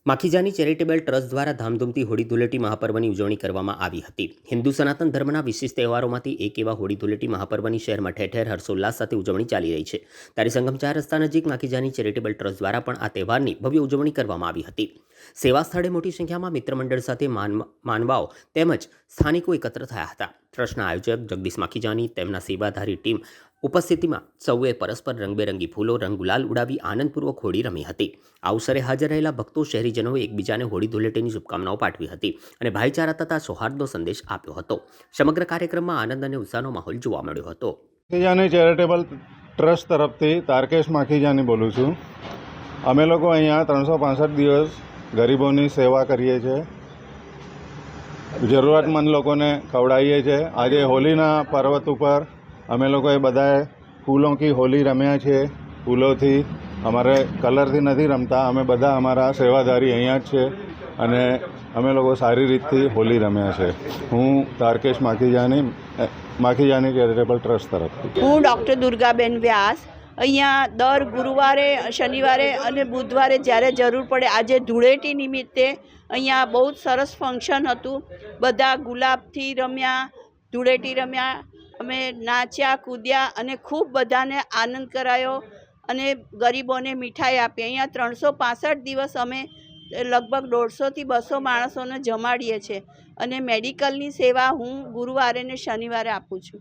Makhijani charitable trust દ્વારા ધામધૂમથી હોળી ધૂળેટી મહાપર્વની ઉજવણી કરવામાં આવી હતી. હિન્દુ સનાતન ધર્મના વિશિષ્ટ તહેવારોમાંથી એક એવા હોળી ધૂળેટી મહાપર્વની શહેરમાં ઠેર ઠેર હર્ષોલ્લાસ સાથે ઉજવણી ચાલી રહી છે. ત્યારે સંગમ 4 રસ્તા નજીક માખીજાની ચેરિટેબલ ટ્રસ્ટ દ્વારા પણ આ તહેવારની ભવ્ય ઉજવણી કરવામાં આવી હતી. સેવા સ્થળે મોટી સંખ્યામાં મિત્રમંડળ સાથે માનવાઓ તેમજ સ્થાનિકો એકત્ર થયા હતા. ટ્રસ્ટના આયોજક જગદીશ માખીજાની તેમના સેવાધારી ટીમ ઉપસ્થિતિમાં સૌએ પરસ્પર રંગબેરંગી ફૂલો રંગગુલાલ ઉડાવી આનંદપૂર્વક હોળી રમી હતી. આ અવસરે હાજર રહેલા ભક્તો શહેરીજનોએ એકબીજાને હોળી ધૂળેટીની શુભકામનાઓ પાઠવી હતી અને ભાઈચારા તથા સૌહાર્દનો સંદેશ આપ્યો હતો. સમગ્ર કાર્યક્રમમાં આનંદ અને ઉત્સાહનો માહોલ જોવા મળ્યો હતો. માખીજાની ચેરિટેબલ ટ્રસ્ટ તરફથી તારકેશ માખીજાની બોલું છું. અમે લોકો અહીંયા 365 દિવસ ગરીબોની સેવા કરીએ છીએ, જરૂરતમંદ લોકોને ખવડાવીએ છીએ. આજે હોલીના પર્વત ઉપર અમે લોકોએ બધાએ ફૂલો કી હોલી રમ્યા છે. ફૂલોથી અમારે કલરથી નથી રમતા, અમે બધા અમારા સેવાધારી અહીંયા જ છે અને અમે લોકો સારી રીતથી હોલી રમ્યા છે. હું તારકેશ માખીજાની ચેરિટેબલ ટ્રસ્ટ તરફથી. હું ડૉક્ટર દુર્ગાબેન વ્યાસ અહીંયા દર ગુરુવારે, શનિવારે અને બુધવારે જ્યારે જરૂર પડે, આજે ધૂળેટી નિમિત્તે અહીંયા બહુ જ સરસ ફંક્શન હતું. બધા ગુલાબથી રમ્યા, ધૂળેટી રમ્યા, અમે નાચ્યા કૂદ્યા અને ખૂબ બધાને આનંદ કરાયો અને ગરીબોને મીઠાઈ આપી. અહીંયા 365 દિવસ અમે લગભગ 150થી 200 માણસોને જમાડીએ છીએ અને મેડિકલની સેવા હું ગુરુવારે ને શનિવારે આપું છું.